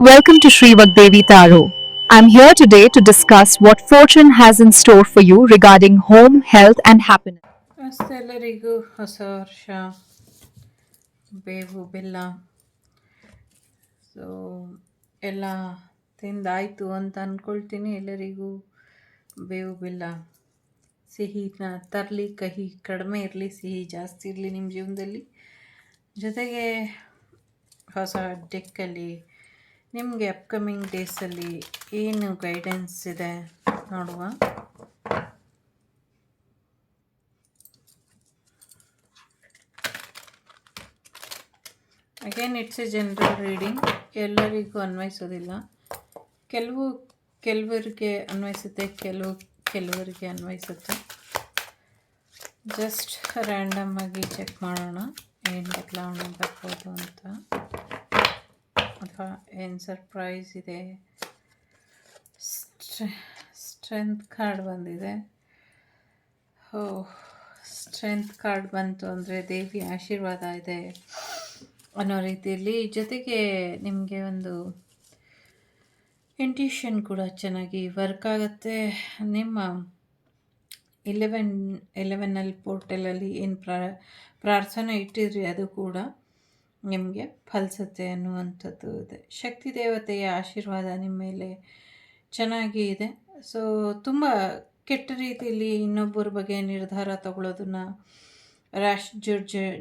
Welcome to Sri Vagdevi Taro. I'm here today to discuss what fortune has in store for you regarding home, health, and happiness. ನಮಸ್ತೆ ಎಲ್ಲರಿಗೂ ಹೊಸ ವರ್ಷ ಬೇವು ಬೆಲ್ಲ so ಎಲ್ಲ ತಿಂದಾಯಿತು ಅಂತ ಅಂದ್ಕೊಳ್ತೀನಿ. ಎಲ್ಲರಿಗೂ ಬೇವು ಬೆಲ್ಲ ಸಿಹಿನ ತರಲಿ, ಕಹಿ ಕಡಿಮೆ ಇರಲಿ, ಸಿಹಿ ಜಾಸ್ತಿ ಇರಲಿ ನಿಮ್ಮ ಜೀವನದಲ್ಲಿ. ಜೊತೆಗೆ ಹೊಸ ಡೆಕ್ಕಲ್ಲಿ ನಿಮಗೆ ಅಪ್ಕಮಿಂಗ್ ಡೇಸಲ್ಲಿ ಏನು ಗೈಡೆನ್ಸ್ ಇದೆ ನೋಡುವ. Again it's A general reading, ಎಲ್ಲರಿಗೂ ಅನ್ವಯಿಸೋದಿಲ್ಲ. ಕೆಲವರಿಗೆ ಅನ್ವಯಿಸುತ್ತೆ, ಕೆಲವರಿಗೆ ಅನ್ವಯಿಸುತ್ತೆ. ಜಸ್ಟ್ ರ್ಯಾಂಡಮ್ ಆಗಿ ಚೆಕ್ ಮಾಡೋಣ ಏನು ಬದಲಾವಣೆ ಬರ್ಬೋದು ಅಂತ, ಅಥವಾ ಏನು ಸರ್ಪ್ರೈಸ್ ಇದೆ. ಸ್ಟ್ರೆಂತ್ ಕಾರ್ಡ್ ಬಂದಿದೆ. ಸ್ಟ್ರೆಂತ್ ಕಾರ್ಡ್ ಬಂತು ಅಂದರೆ ದೇವಿ ಆಶೀರ್ವಾದ ಇದೆ ಅನ್ನೋ ರೀತಿಯಲ್ಲಿ. ಜೊತೆಗೆ ನಿಮಗೆ ಒಂದು ಇಂಟ್ಯೂಷನ್ ಕೂಡ ಚೆನ್ನಾಗಿ ವರ್ಕ್ ಆಗುತ್ತೆ. ನಿಮ್ಮ 11 ಪೋರ್ಟಲಲ್ಲಿ ಏನು ಪ್ರಾರ್ಥನೆ ಇಟ್ಟಿದ್ರಿ ಅದು ಕೂಡ ನಿಮಗೆ ಫಲಿಸುತ್ತೆ ಅನ್ನುವಂಥದ್ದು ಇದೆ. ಶಕ್ತಿ ದೇವತೆಯ ಆಶೀರ್ವಾದ ನಿಮ್ಮ ಮೇಲೆ ಚೆನ್ನಾಗಿ ಇದೆ. ಸೊ ತುಂಬ ಕೆಟ್ಟ ರೀತಿಯಲ್ಲಿ ಇನ್ನೊಬ್ಬರ ಬಗ್ಗೆ ನಿರ್ಧಾರ ತಗೊಳ್ಳೋದನ್ನು, ರ್ಯಾಶ್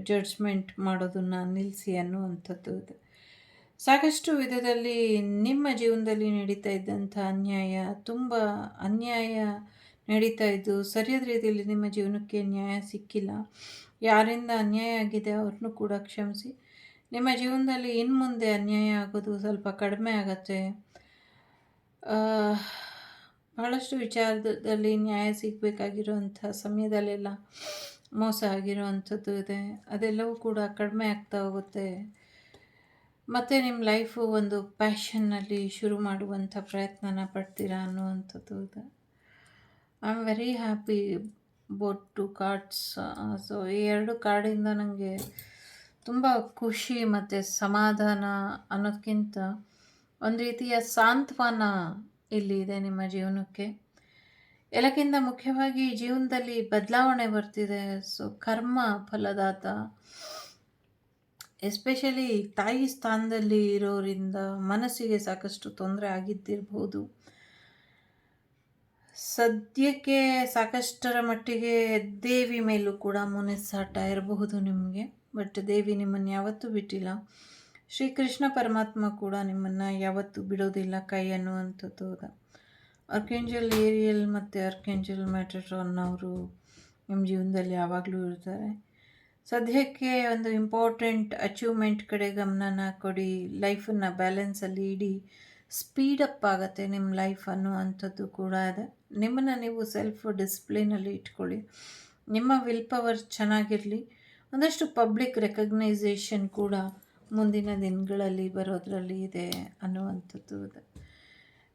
ಜಡ್ಜ್ಮೆಂಟ್ ಮಾಡೋದನ್ನು ನಿಲ್ಲಿಸಿ ಅನ್ನುವಂಥದ್ದು ಇದೆ. ಸಾಕಷ್ಟು ವಿಧದಲ್ಲಿ ನಿಮ್ಮ ಜೀವನದಲ್ಲಿ ನಡೀತಾ ಇದ್ದಂಥ ತುಂಬ ಅನ್ಯಾಯ ನಡೀತಾ ಇದ್ದು ಸರಿಯಾದ ರೀತಿಯಲ್ಲಿ ನಿಮ್ಮ ಜೀವನಕ್ಕೆ ನ್ಯಾಯ ಸಿಕ್ಕಿಲ್ಲ. ಯಾರಿಂದ ಅನ್ಯಾಯ ಆಗಿದೆ ಅವ್ರನ್ನೂ ಕೂಡ ಕ್ಷಮಿಸಿ. ನಿಮ್ಮ ಜೀವನದಲ್ಲಿ ಇನ್ನು ಮುಂದೆ ಅನ್ಯಾಯ ಆಗೋದು ಸ್ವಲ್ಪ ಕಡಿಮೆ ಆಗತ್ತೆ. ಬಹಳಷ್ಟು ವಿಚಾರದಲ್ಲಿ ನ್ಯಾಯ ಸಿಗಬೇಕಾಗಿರುವಂಥ ಸಮಯದಲ್ಲೆಲ್ಲ ಮೋಸ ಆಗಿರುವಂಥದ್ದು ಇದೆ. ಅದೆಲ್ಲವೂ ಕೂಡ ಕಡಿಮೆ ಆಗ್ತಾ ಹೋಗುತ್ತೆ. ಮತ್ತು ನಿಮ್ಮ ಲೈಫು ಒಂದು ಪ್ಯಾಷನ್ನಲ್ಲಿ ಶುರು ಮಾಡುವಂಥ ಪ್ರಯತ್ನನ ಪಡ್ತೀರಾ ಅನ್ನುವಂಥದ್ದು ಇದೆ. I am very happy boat 2 cards. So ಈ 2 ಕಾರ್ಡಿಂದ ನನಗೆ ತುಂಬ ಖುಷಿ ಮತ್ತು ಸಮಾಧಾನ ಅನ್ನೋದಕ್ಕಿಂತ ಒಂದು ರೀತಿಯ ಸಾಂತ್ವನ ಇಲ್ಲಿ ಇದೆ ನಿಮ್ಮ ಜೀವನಕ್ಕೆ. ಎಲ್ಲಕ್ಕಿಂತ ಮುಖ್ಯವಾಗಿ ಜೀವನದಲ್ಲಿ ಬದಲಾವಣೆ ಬರ್ತಿದೆ. ಸೊ ಕರ್ಮ ಫಲದಾತ, ಎಸ್ಪೆಷಲಿ ತಾಯಿ ಸ್ಥಾನದಲ್ಲಿ ಇರೋರಿಂದ ಮನಸ್ಸಿಗೆ ಸಾಕಷ್ಟು ತೊಂದರೆ ಆಗಿದ್ದಿರ್ಬೋದು. ಸದ್ಯಕ್ಕೆ ಸಾಕಷ್ಟರ ಮಟ್ಟಿಗೆ ದೇವಿ ಮೇಲೂ ಕೂಡ ಮುನಿಸಾಟ ಇರಬಹುದು ನಿಮಗೆ. ಬಟ್ ದೇವಿ ನಿಮ್ಮನ್ನು ಯಾವತ್ತೂ ಬಿಟ್ಟಿಲ್ಲ. ಶ್ರೀಕೃಷ್ಣ ಪರಮಾತ್ಮ ಕೂಡ ನಿಮ್ಮನ್ನು ಯಾವತ್ತೂ ಬಿಡೋದಿಲ್ಲ ಕೈ ಅನ್ನುವಂಥದ್ದು. ಆರ್ಕೇಂಜಲ್ ಏರಿಯಲ್ ಮತ್ತು ಆರ್ಕೇಂಜಲ್ ಮೆಟ್ರಾಟ್ರಾನ್ ಅವರು ನಿಮ್ಮ ಜೀವನದಲ್ಲಿ ಯಾವಾಗಲೂ ಇರ್ತಾರೆ. ಸದ್ಯಕ್ಕೆ ಒಂದು ಇಂಪಾರ್ಟೆಂಟ್ ಅಚೀವ್ಮೆಂಟ್ ಕಡೆ ಗಮನನ ಕೊಡಿ. ಲೈಫನ್ನು ಬ್ಯಾಲೆನ್ಸಲ್ಲಿ ಇಡಿ. ಸ್ಪೀಡಪ್ ಆಗುತ್ತೆ ನಿಮ್ಮ ಲೈಫ್ ಅನ್ನುವಂಥದ್ದು ಕೂಡ ಇದೆ. ನಿಮ್ಮನ್ನು ನೀವು ಸೆಲ್ಫ್ ಡಿಸಿಪ್ಲಿನಲ್ಲಿ ಇಟ್ಕೊಳ್ಳಿ. ನಿಮ್ಮ ವಿಲ್ ಪವರ್ ಚೆನ್ನಾಗಿರಲಿ. ಒಂದಷ್ಟು ಪಬ್ಲಿಕ್ ರೆಕಗ್ನೈಸೇಷನ್ ಕೂಡ ಮುಂದಿನ ದಿನಗಳಲ್ಲಿ ಬರೋದರಲ್ಲಿ ಇದೆ ಅನ್ನುವಂಥದ್ದು ಇದೆ.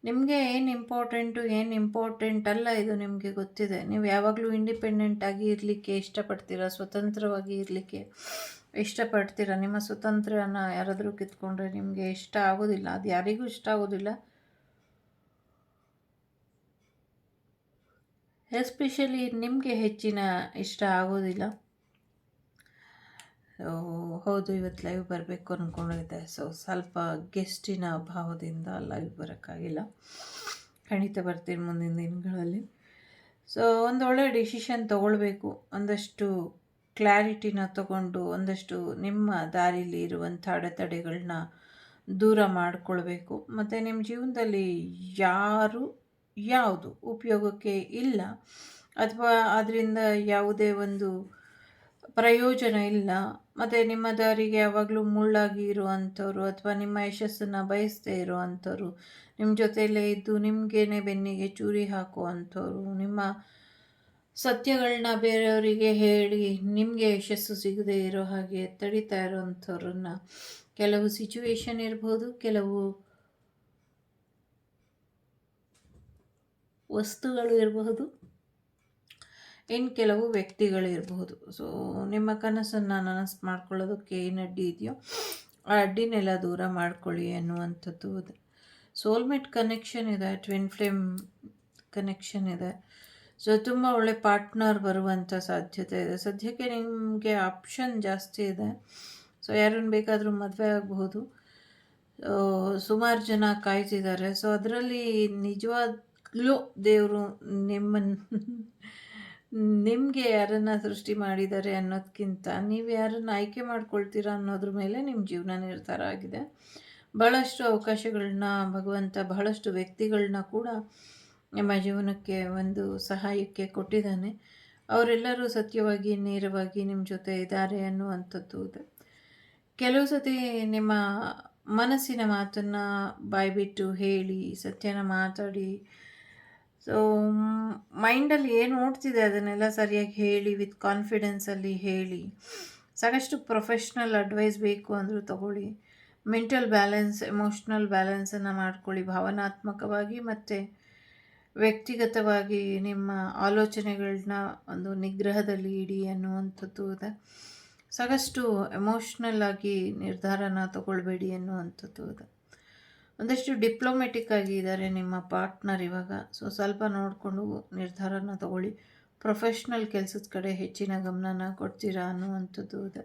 ನಿಮಗೆ ಏನು ಇಂಪಾರ್ಟೆಂಟು ಏನು ಇಂಪಾರ್ಟೆಂಟ್ ಅಲ್ಲ ಇದು ನಿಮಗೆ ಗೊತ್ತಿದೆ. ನೀವು ಯಾವಾಗಲೂ ಇಂಡಿಪೆಂಡೆಂಟಾಗಿ ಇರಲಿಕ್ಕೆ ಇಷ್ಟಪಡ್ತೀರಾ, ಸ್ವತಂತ್ರವಾಗಿ ಇರಲಿಕ್ಕೆ ಇಷ್ಟಪಡ್ತೀರಾ. ನಿಮ್ಮ ಸ್ವತಂತ್ರನ ಯಾರಾದರೂ ಕಿತ್ಕೊಂಡ್ರೆ ನಿಮಗೆ ಇಷ್ಟ ಆಗೋದಿಲ್ಲ. ಅದು ಯಾರಿಗೂ ಇಷ್ಟ ಆಗೋದಿಲ್ಲ. ಎಸ್ಪೆಷಲಿ ನಿಮಗೆ ಹೆಚ್ಚಿನ ಇಷ್ಟ ಆಗೋದಿಲ್ಲ. ಹೌದು, ಇವತ್ತು ಲೈವ್ ಬರಬೇಕು ಅಂದ್ಕೊಂಡಿದ್ದೆ. ಸೊ ಸ್ವಲ್ಪ ಗೆಸ್ಟಿನ ಅಭಾವದಿಂದ ಲೈವ್ ಬರೋಕ್ಕಾಗಿಲ್ಲ. ಖಂಡಿತ ಬರ್ತೀನಿ ಮುಂದಿನ ದಿನಗಳಲ್ಲಿ. ಸೊ ಒಂದೊಳ್ಳೆ ಡಿಸಿಷನ್ ತೊಗೊಳ್ಬೇಕು. ಒಂದಷ್ಟು ಕ್ಲಾರಿಟಿನ ತಗೊಂಡು ಒಂದಷ್ಟು ನಿಮ್ಮ ದಾರಿಲಿ ಇರುವಂಥ ಅಡೆತಡೆಗಳನ್ನ ದೂರ ಮಾಡಿಕೊಳ್ಬೇಕು. ಮತ್ತು ನಿಮ್ಮ ಜೀವನದಲ್ಲಿ ಯಾವುದು ಉಪಯೋಗಕ್ಕೆ ಇಲ್ಲ ಅಥವಾ ಅದರಿಂದ ಯಾವುದೇ ಒಂದು ಪ್ರಯೋಜನ ಇಲ್ಲ, ಮತ್ತು ನಿಮ್ಮ ದಾರಿಗೆ ಯಾವಾಗಲೂ ಮುಳ್ಳಾಗಿ ಇರುವಂಥವ್ರು ಅಥವಾ ನಿಮ್ಮ ಯಶಸ್ಸನ್ನು ಬಯಸದೇ ಇರುವಂಥವ್ರು ನಿಮ್ಮ ಜೊತೆಯಲ್ಲೇ ಇದ್ದು ನಿಮಗೇನೆ ಬೆನ್ನಿಗೆ ಚೂರಿ ಹಾಕುವಂಥವ್ರು, ನಿಮ್ಮ ಸತ್ಯಗಳನ್ನ ಬೇರೆಯವರಿಗೆ ಹೇಳಿ ನಿಮಗೆ ಯಶಸ್ಸು ಸಿಗದೇ ಇರೋ ಹಾಗೆ ತಡೀತಾ ಇರೋವಂಥವ್ರನ್ನ, ಕೆಲವು ಸಿಚುವೇಶನ್ ಇರ್ಬೋದು, ಕೆಲವು ವಸ್ತುಗಳು ಇರಬಹುದು, ಇನ್ನು ಕೆಲವು ವ್ಯಕ್ತಿಗಳಿರಬಹುದು. ಸೊ ನಿಮ್ಮ ಕನಸನ್ನು ನನಸು ಮಾಡ್ಕೊಳ್ಳೋದಕ್ಕೆ ಏನು ಅಡ್ಡಿ ಇದೆಯೋ ಆ ಅಡ್ಡಿನೆಲ್ಲ ದೂರ ಮಾಡ್ಕೊಳ್ಳಿ ಅನ್ನುವಂಥದ್ದು ಇದೆ. ಸೋಲ್ಮೇಟ್ ಕನೆಕ್ಷನ್ ಇದೆ, ಟ್ವಿನ್ ಫ್ಲೇಮ್ ಕನೆಕ್ಷನ್ ಇದೆ. ಸೊ ತುಂಬ ಒಳ್ಳೆ ಪಾರ್ಟ್ನರ್ ಬರುವಂಥ ಸಾಧ್ಯತೆ ಇದೆ. ಸದ್ಯಕ್ಕೆ ನಿಮಗೆ ಆಪ್ಷನ್ ಜಾಸ್ತಿ ಇದೆ. ಸೊ ಯಾರನ್ನು ಬೇಕಾದರೂ ಮದುವೆ ಆಗಬಹುದು. ಸುಮಾರು ಜನ ಕಾಯ್ತಿದ್ದಾರೆ. ಸೊ ಅದರಲ್ಲಿ ನಿಜವಾಗ್ಲೂ ದೇವರು ನಿಮಗೆ ಯಾರನ್ನು ಸೃಷ್ಟಿ ಮಾಡಿದ್ದಾರೆ ಅನ್ನೋದಕ್ಕಿಂತ ನೀವು ಯಾರನ್ನು ಆಯ್ಕೆ ಮಾಡ್ಕೊಳ್ತೀರಾ ಅನ್ನೋದ್ರ ಮೇಲೆ ನಿಮ್ಮ ಜೀವನ ನಿರ್ಧಾರ ಆಗಿದೆ. ಬಹಳಷ್ಟು ಅವಕಾಶಗಳನ್ನ ಭಗವಂತ ಬಹಳಷ್ಟು ವ್ಯಕ್ತಿಗಳನ್ನ ಕೂಡ ನಿಮ್ಮ ಜೀವನಕ್ಕೆ ಒಂದು ಸಹಾಯಕ್ಕೆ ಕೊಟ್ಟಿದ್ದಾನೆ. ಅವರೆಲ್ಲರೂ ಸತ್ಯವಾಗಿ ನೇರವಾಗಿ ನಿಮ್ಮ ಜೊತೆ ಇದ್ದಾರೆ ಅನ್ನುವಂಥದ್ದು ಇದೆ. ಕೆಲವು ಸತಿ ನಿಮ್ಮ ಮನಸ್ಸಿನ ಮಾತನ್ನು ಬಾಯ್ಬಿಟ್ಟು ಹೇಳಿ, ಸತ್ಯನ ಮಾತಾಡಿ, ಸೊ ಮೈಂಡಲ್ಲಿ ಏನು ಓಡ್ತಿದೆ ಅದನ್ನೆಲ್ಲ ಸರಿಯಾಗಿ ಹೇಳಿ, ವಿತ್ ಕಾನ್ಫಿಡೆನ್ಸಲ್ಲಿ ಹೇಳಿ. ಸಾಕಷ್ಟು ಪ್ರೊಫೆಷ್ನಲ್ ಅಡ್ವೈಸ್ ಬೇಕು ಅಂದರೂ ತಗೊಳ್ಳಿ. ಮೆಂಟಲ್ ಬ್ಯಾಲೆನ್ಸ್, ಎಮೋಷ್ನಲ್ ಬ್ಯಾಲೆನ್ಸನ್ನು ಮಾಡ್ಕೊಳ್ಳಿ. ಭಾವನಾತ್ಮಕವಾಗಿ ಮತ್ತು ವ್ಯಕ್ತಿಗತವಾಗಿ ನಿಮ್ಮ ಆಲೋಚನೆಗಳನ್ನ ಒಂದು ನಿಗ್ರಹದಲ್ಲಿ ಇಡಿ ಅನ್ನುವಂಥದ್ದು ಇದೆ. ಸಾಕಷ್ಟು ಎಮೋಷ್ನಲ್ ಆಗಿ ನಿರ್ಧಾರನ ತಗೊಳ್ಬೇಡಿ ಅನ್ನುವಂಥದ್ದು ಇದೆ. ಒಂದಷ್ಟು ಡಿಪ್ಲೊಮೆಟಿಕ್ ಆಗಿ ಇದ್ದಾರೆ ನಿಮ್ಮ ಪಾರ್ಟ್ನರ್ ಇವಾಗ. ಸೊ ಸ್ವಲ್ಪ ನೋಡಿಕೊಂಡು ನಿರ್ಧಾರನ ತಗೊಳ್ಳಿ. ಪ್ರೊಫೆಷ್ನಲ್ ಕೆಲಸದ ಕಡೆ ಹೆಚ್ಚಿನ ಗಮನನ ಕೊಡ್ತೀರಾ ಅನ್ನುವಂಥದ್ದು ಇದೆ.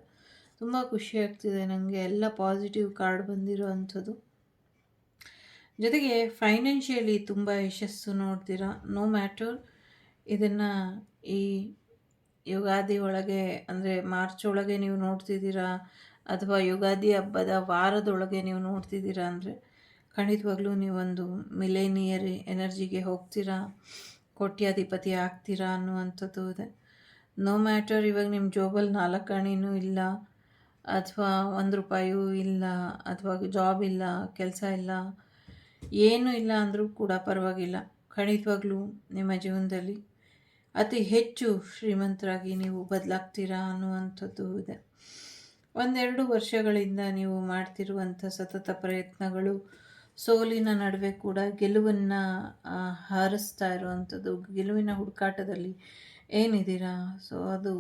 ತುಂಬ ಖುಷಿ ಆಗ್ತಿದೆ ನನಗೆ, ಎಲ್ಲ ಪಾಸಿಟಿವ್ ಕಾರ್ಡ್ ಬಂದಿರೋ ಅಂಥದ್ದು. ಜೊತೆಗೆ ಫೈನಾನ್ಷಿಯಲಿ ತುಂಬ ಯಶಸ್ಸು ನೋಡ್ತೀರಾ. ನೋ ಮ್ಯಾಟರ್ ಇದನ್ನು ಈ ಯುಗಾದಿ ಒಳಗೆ ಅಂದರೆ ಮಾರ್ಚ್ ಒಳಗೆ ನೀವು ನೋಡ್ತಿದ್ದೀರಾ ಅಥವಾ ಯುಗಾದಿ ಹಬ್ಬದ ವಾರದೊಳಗೆ ನೀವು ನೋಡ್ತಿದ್ದೀರಾ ಅಂದರೆ ಖಂಡಿತವಾಗ್ಲೂ ನೀವೊಂದು ಮಿಲೇನಿಯರ್ ಎನರ್ಜಿಗೆ ಹೋಗ್ತೀರಾ, ಕೋಟ್ಯಾಧಿಪತಿ ಆಗ್ತೀರಾ ಅನ್ನುವಂಥದ್ದು ಇದೆ. ನೋ ಮ್ಯಾಟರ್ ಇವಾಗ ನಿಮ್ಮ ಜೋಬಲ್ಲಿ 4 ಆಣೆನೂ ಇಲ್ಲ, ಅಥವಾ 1 ರೂಪಾಯಿಯೂ ಇಲ್ಲ, ಅಥವಾ ಜಾಬ್ ಇಲ್ಲ, ಕೆಲಸ ಇಲ್ಲ, ಏನೂ ಇಲ್ಲ ಅಂದರೂ ಕೂಡ ಪರವಾಗಿಲ್ಲ. ಖಂಡಿತವಾಗ್ಲೂ ನಿಮ್ಮ ಜೀವನದಲ್ಲಿ ಅತಿ ಹೆಚ್ಚು ಶ್ರೀಮಂತರಾಗಿ ನೀವು ಬದಲಾಗ್ತೀರಾ ಅನ್ನುವಂಥದ್ದು ಇದೆ. 1-2 ವರ್ಷಗಳಿಂದ ನೀವು ಮಾಡ್ತಿರುವಂಥ ಸತತ ಪ್ರಯತ್ನಗಳು ಸೋಲಿನ ನಡುವೆ ಕೂಡ ಗೆಲುವನ್ನು ಹಾರಿಸ್ತಾ ಇರುವಂಥದ್ದು, ಗೆಲುವಿನ ಹುಡುಕಾಟದಲ್ಲಿ ಏನಿದ್ದೀರಾ. ಸೊ ಅದು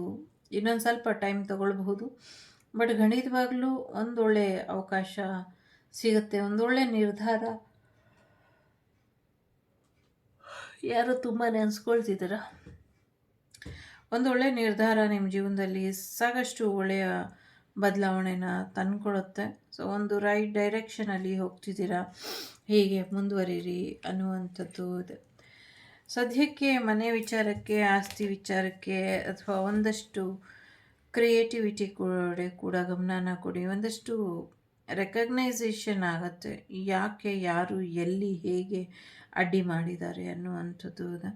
ಇನ್ನೊಂದು ಸ್ವಲ್ಪ ಟೈಮ್ ತಗೊಳ್ಬಹುದು, ಬಟ್ ಖಂಡಿತವಾಗ್ಲೂ ಒಂದೊಳ್ಳೆ ಅವಕಾಶ ಸಿಗುತ್ತೆ, ಒಂದೊಳ್ಳೆ ನಿರ್ಧಾರ. ಯಾರು ತುಂಬ ನೆನೆಸ್ಕೊಳ್ತಿದ್ದೀರಾ, ಒಂದೊಳ್ಳೆ ನಿರ್ಧಾರ ನಿಮ್ಮ ಜೀವನದಲ್ಲಿ ಸಾಕಷ್ಟು ಒಳ್ಳೆಯ ಬದಲಾವಣೆನ ತಂದುಕೊಡುತ್ತೆ. ಸೊ ಒಂದು ರೈಟ್ ಡೈರೆಕ್ಷನಲ್ಲಿ ಹೋಗ್ತಿದ್ದೀರಾ, ಹೀಗೆ ಮುಂದುವರಿರಿ ಅನ್ನುವಂಥದ್ದು ಇದೆ. ಸದ್ಯಕ್ಕೆ ಮನೆ ವಿಚಾರಕ್ಕೆ, ಆಸ್ತಿ ವಿಚಾರಕ್ಕೆ, ಅಥವಾ ಒಂದಷ್ಟು ಕ್ರಿಯೇಟಿವಿಟಿ ಕೂಡ ಗಮನನ ಕೊಡಿ. ಒಂದಷ್ಟು ರೆಕಗ್ನೈಸೇಷನ್ ಆಗುತ್ತೆ, ಯಾಕೆ, ಯಾರು, ಎಲ್ಲಿ, ಹೇಗೆ ಅಡ್ಡಿ ಮಾಡಿದ್ದಾರೆ ಅನ್ನುವಂಥದ್ದು ಇದೆ.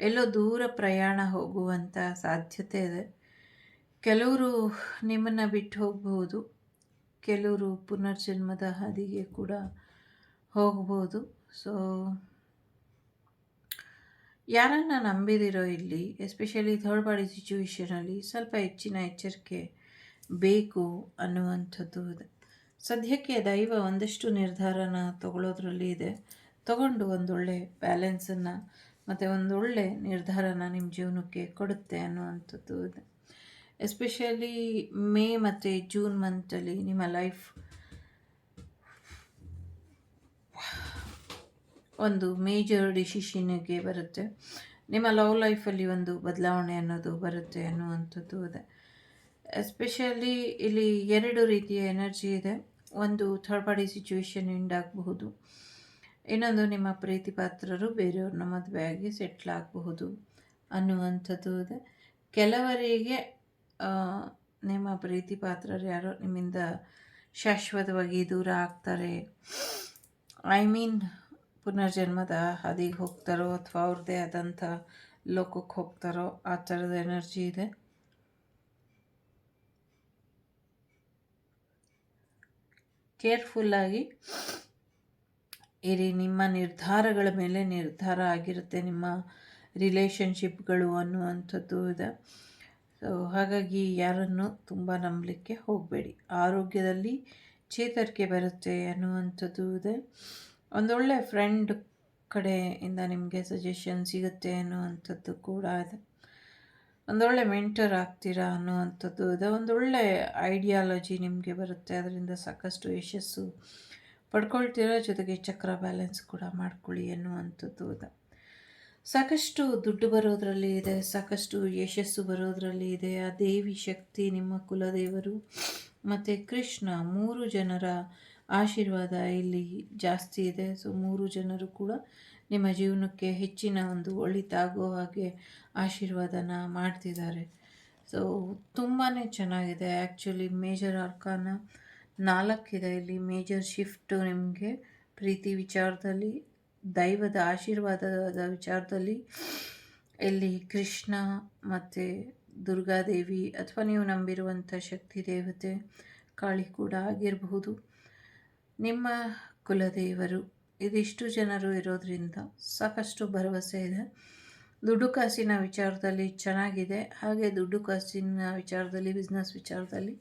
ಎಲ್ಲೋ ದೂರ ಪ್ರಯಾಣ ಹೋಗುವಂಥ ಸಾಧ್ಯತೆ ಇದೆ. ಕೆಲವರು ನಿಮ್ಮನ್ನು ಬಿಟ್ಟು ಹೋಗ್ಬೋದು, ಕೆಲವರು ಪುನರ್ಜನ್ಮದ ಹಾದಿಗೆ ಕೂಡ ಹೋಗ್ಬೋದು. ಸೊ ಯಾರನ್ನು ನಂಬಿದಿರೋ ಇಲ್ಲಿ, ಎಸ್ಪೆಷಲಿ ಥರ್ಡ್ ಪಾರ್ಟಿ ಸಿಚುವೇಷನಲ್ಲಿ ಸ್ವಲ್ಪ ಹೆಚ್ಚಿನ ಎಚ್ಚರಿಕೆ ಬೇಕು ಅನ್ನುವಂಥದ್ದು ಇದೆ. ಸದ್ಯಕ್ಕೆ ದೈವ ಒಂದಷ್ಟು ನಿರ್ಧಾರನ ತಗೊಳ್ಳೋದ್ರಲ್ಲಿ ಇದೆ. ತಗೊಂಡು ಒಂದೊಳ್ಳೆ ಬ್ಯಾಲೆನ್ಸನ್ನು ಮತ್ತು ಒಂದೊಳ್ಳೆ ನಿರ್ಧಾರನ ನಿಮ್ಮ ಜೀವನಕ್ಕೆ ಕೊಡುತ್ತೆ ಅನ್ನುವಂಥದ್ದು ಇದೆ. ಎಸ್ಪೆಷಲಿ ಮೇ ಮತ್ತು ಜೂನ್ ಮಂತಲ್ಲಿ ನಿಮ್ಮ ಲೈಫ್ ಒಂದು ಮೇಜರ್ ಡಿಸಿಷನ್ಗೆ ಬರುತ್ತೆ. ನಿಮ್ಮ ಲವ್ ಲೈಫಲ್ಲಿ ಒಂದು ಬದಲಾವಣೆ ಅನ್ನೋದು ಬರುತ್ತೆ ಅನ್ನುವಂಥದ್ದು ಇದೆ. ಎಸ್ಪೆಷಲಿ ಇಲ್ಲಿ 2 ರೀತಿಯ ಎನರ್ಜಿ ಇದೆ. ಒಂದು ಥರ್ಡ್ ಪಾರ್ಟಿ ಸಿಚುವೇಶನ್ ಎಂಡ್ ಆಗಬಹುದು, ಇನ್ನೊಂದು ನಿಮ್ಮ ಪ್ರೀತಿ ಪಾತ್ರರು ಬೇರೆಯವ್ರನ್ನ ಮದುವೆಯಾಗಿ ಸೆಟ್ಲ್ ಆಗಬಹುದು ಅನ್ನುವಂಥದ್ದು ಇದೆ. ಕೆಲವರಿಗೆ ನಿಮ್ಮ ಪ್ರೀತಿ ಪಾತ್ರರು ಯಾರೋ ನಿಮ್ಮಿಂದ ಶಾಶ್ವತವಾಗಿ ದೂರ ಆಗ್ತಾರೆ, ಐ ಮೀನ್ ಪುನರ್ಜನ್ಮದ ಹಾದಿಗೆ ಹೋಗ್ತಾರೋ ಅಥವಾ ಅವ್ರದ್ದೇ ಆದಂಥ ಲೋಕಕ್ಕೆ ಹೋಗ್ತಾರೋ, ಆ ಥರದ ಎನರ್ಜಿ ಇದೆ. ಕೇರ್ಫುಲ್ಲಾಗಿ ಇರಿ, ನಿಮ್ಮ ನಿರ್ಧಾರಗಳ ಮೇಲೆ ನಿರ್ಧಾರ ಆಗಿರುತ್ತೆ ನಿಮ್ಮ ರಿಲೇಷನ್ಶಿಪ್ಗಳು ಅನ್ನುವಂಥದ್ದು ಇದೆ. ಸೊ ಹಾಗಾಗಿ ಯಾರನ್ನು ತುಂಬ ನಂಬಲಿಕ್ಕೆ ಹೋಗಬೇಡಿ. ಆರೋಗ್ಯದಲ್ಲಿ ಚೇತರಿಕೆ ಬರುತ್ತೆ ಅನ್ನುವಂಥದ್ದು ಇದೆ. ಒಂದೊಳ್ಳೆ ಫ್ರೆಂಡ್ ಕಡೆಯಿಂದ ನಿಮಗೆ ಸಜೆಷನ್ ಸಿಗುತ್ತೆ ಅನ್ನುವಂಥದ್ದು ಕೂಡ ಇದೆ. ಒಂದೊಳ್ಳೆ ಮೆಂಟರ್ ಆಗ್ತೀರಾ ಅನ್ನುವಂಥದ್ದು ಇದೆ. ಒಂದೊಳ್ಳೆ ಐಡಿಯಾಲಜಿ ನಿಮಗೆ ಬರುತ್ತೆ, ಅದರಿಂದ ಸಾಕಷ್ಟು ಯಶಸ್ಸು ಪಡ್ಕೊಳ್ತೀರಾ, ಜೊತೆಗೆ ಚಕ್ರ ಬ್ಯಾಲೆನ್ಸ್ ಕೂಡ ಮಾಡ್ಕೊಳ್ಳಿ ಅನ್ನುವಂಥದ್ದು ಇದೆ. ಸಾಕಷ್ಟು ದುಡ್ಡು ಬರೋದರಲ್ಲಿ ಇದೆ, ಸಾಕಷ್ಟು ಯಶಸ್ಸು ಬರೋದರಲ್ಲಿ ಇದೆ. ಆ ದೇವಿ ಶಕ್ತಿ, ನಿಮ್ಮ ಕುಲದೇವರು ಮತ್ತು ಕೃಷ್ಣ, 3 ಜನರ ಆಶೀರ್ವಾದ ಇಲ್ಲಿ ಜಾಸ್ತಿ ಇದೆ. ಸೊ 3 ಜನರು ಕೂಡ ನಿಮ್ಮ ಜೀವನಕ್ಕೆ ಹೆಚ್ಚಿನ ಒಂದು ಒಳಿತಾಗೋ ಹಾಗೆ ಆಶೀರ್ವಾದನ ಮಾಡ್ತಿದ್ದಾರೆ. ಸೊ ತುಂಬಾ ಚೆನ್ನಾಗಿದೆ. ಆ್ಯಕ್ಚುಲಿ ಮೇಜರ್ ಅರ್ಕಾನ 4 ಇದೆ ಇಲ್ಲಿ. ಮೇಜರ್ ಶಿಫ್ಟು ನಿಮಗೆ ಪ್ರೀತಿ ವಿಚಾರದಲ್ಲಿ, ದೈವದ ಆಶೀರ್ವಾದದ ವಿಚಾರದಲ್ಲಿ ಇಲ್ಲಿ ಕೃಷ್ಣ ಮತ್ತು ದುರ್ಗಾದೇವಿ ಅಥವಾ ನೀವು ನಂಬಿರುವಂಥ ಶಕ್ತಿ ದೇವತೆ ಕಾಳಿ ಕೂಡ ಆಗಿರಬಹುದು, ನಿಮ್ಮ ಕುಲದೇವರು, ಇದಿಷ್ಟು ಜನರು ಇರೋದರಿಂದ ಸಾಕಷ್ಟು ಭರವಸೆ ಇದೆ. ದುಡ್ಡು ಕಾಸಿನ ವಿಚಾರದಲ್ಲಿ ಚೆನ್ನಾಗಿದೆ. ಹಾಗೆ ದುಡ್ಡು ಕಾಸಿನ ವಿಚಾರದಲ್ಲಿ, ಬಿಸ್ನೆಸ್ ವಿಚಾರದಲ್ಲಿ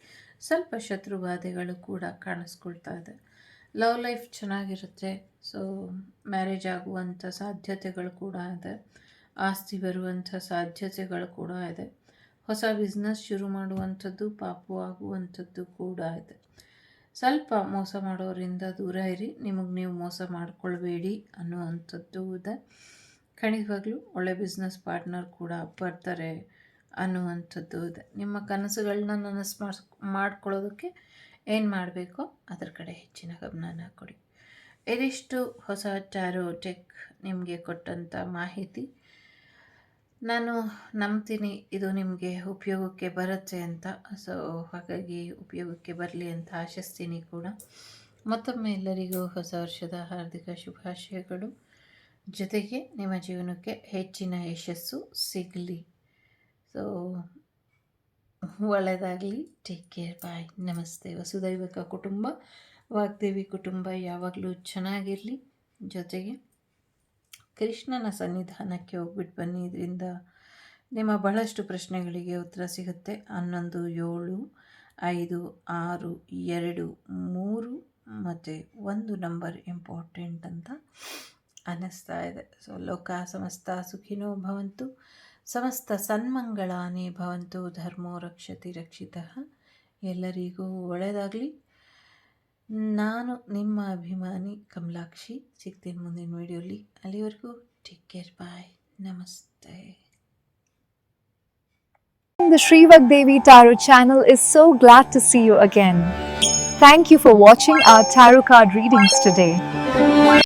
ಸ್ವಲ್ಪ ಶತ್ರುಬಾಧೆಗಳು ಕೂಡ ಕಾಣಿಸ್ಕೊಳ್ತಾ ಇದೆ. ಲವ್ ಲೈಫ್ ಚೆನ್ನಾಗಿರುತ್ತೆ. ಸೊ ಮ್ಯಾರೇಜ್ ಆಗುವಂಥ ಸಾಧ್ಯತೆಗಳು ಕೂಡ ಇದೆ. ಆಸ್ತಿ ಬರುವಂಥ ಸಾಧ್ಯತೆಗಳು ಕೂಡ ಇದೆ. ಹೊಸ ಬಿಸ್ನೆಸ್ ಶುರು ಮಾಡುವಂಥದ್ದು, ಪಾಪು ಆಗುವಂಥದ್ದು ಕೂಡ ಇದೆ. ಸ್ವಲ್ಪ ಮೋಸ ಮಾಡೋರಿಂದ ದೂರ ಇರಿ, ನಿಮಗೆ ನೀವು ಮೋಸ ಮಾಡಿಕೊಳ್ಬೇಡಿ ಅನ್ನುವಂಥದ್ದು ಇದೆ. ಖಂಡಿತವಾಗ್ಲೂ ಒಳ್ಳೆ ಬಿಸ್ನೆಸ್ ಪಾರ್ಟ್ನರ್ ಕೂಡ ಬರ್ತಾರೆ ಅನ್ನುವಂಥದ್ದು ಇದೆ. ನಿಮ್ಮ ಕನಸುಗಳನ್ನ ನನಸು ಮಾಡ್ಕೊಳ್ಳೋದಕ್ಕೆ ಏನು ಮಾಡಬೇಕೋ ಅದರ ಕಡೆ ಹೆಚ್ಚಿನ ಗಮನನ ಕೊಡಿ. ಇದಿಷ್ಟು ಹೊಸ ಟ್ಯಾರೋ ಟೆಕ್ ನಿಮಗೆ ಕೊಟ್ಟಂಥ ಮಾಹಿತಿ. ನಾನು ನಂಬ್ತೀನಿ ಇದು ನಿಮಗೆ ಉಪಯೋಗಕ್ಕೆ ಬರುತ್ತೆ ಅಂತ. ಸೊ ಹಾಗಾಗಿ ಉಪಯೋಗಕ್ಕೆ ಬರಲಿ ಅಂತ ಆಶಿಸ್ತೀನಿ ಕೂಡ. ಮತ್ತೊಮ್ಮೆ ಎಲ್ಲರಿಗೂ ಹೊಸ ವರ್ಷದ ಹಾರ್ದಿಕ ಶುಭಾಶಯಗಳು. ಜೊತೆಗೆ ನಿಮ್ಮ ಜೀವನಕ್ಕೆ ಹೆಚ್ಚಿನ ಯಶಸ್ಸು ಸಿಗಲಿ. ಸೊ ಒಳ್ಳೆಯದಾಗಲಿ. Take care. ಬಾಯ್. ನಮಸ್ತೆ. ವಸುದೈವಕ ಕುಟುಂಬ, ವಾಗ್ದೇವಿ ಕುಟುಂಬ ಯಾವಾಗಲೂ ಚೆನ್ನಾಗಿರಲಿ. ಜೊತೆಗೆ ಕೃಷ್ಣನ ಸನ್ನಿಧಾನಕ್ಕೆ ಹೋಗ್ಬಿಟ್ಟು ಬನ್ನಿ. ಇದರಿಂದ ನಿಮ್ಮ ಬಹಳಷ್ಟು ಪ್ರಶ್ನೆಗಳಿಗೆ ಉತ್ತರ ಸಿಗುತ್ತೆ. 11, 7, 5, 6, 2, 3 ಮತ್ತು 1 ನಂಬರ್ ಇಂಪಾರ್ಟೆಂಟ್ ಅಂತ ಅನ್ನಿಸ್ತಾ ಇದೆ. ಸೊ ಲೋಕ ಸಮಸ್ತ ಸುಖಿನೋ ಭವಂತು, ಸಮಸ್ತ ಸನ್ಮಂಗಳಾನಿ ಭವಂತು, ಧರ್ಮೋ ರಕ್ಷತಿ ರಕ್ಷಿತಃ. ಎಲ್ಲರಿಗೂ ಒಳ್ಳೆಯದಾಗಲಿ. ನಾನು ನಿಮ್ಮ ಅಭಿಮಾನಿ ಕಮಲಾಕ್ಷಿ. ಸಿಗ್ತೀನಿ ಮುಂದಿನ ವಿಡಿಯೋಲಿ. ಅಲ್ಲಿವರೆಗೂ ಟೇಕ್ ಕೇರ್. ಬಾಯ್. ನಮಸ್ತೆ. The Sri Vagdevi Tarot channel is so glad to see you again. Thank you for watching our tarot card readings today.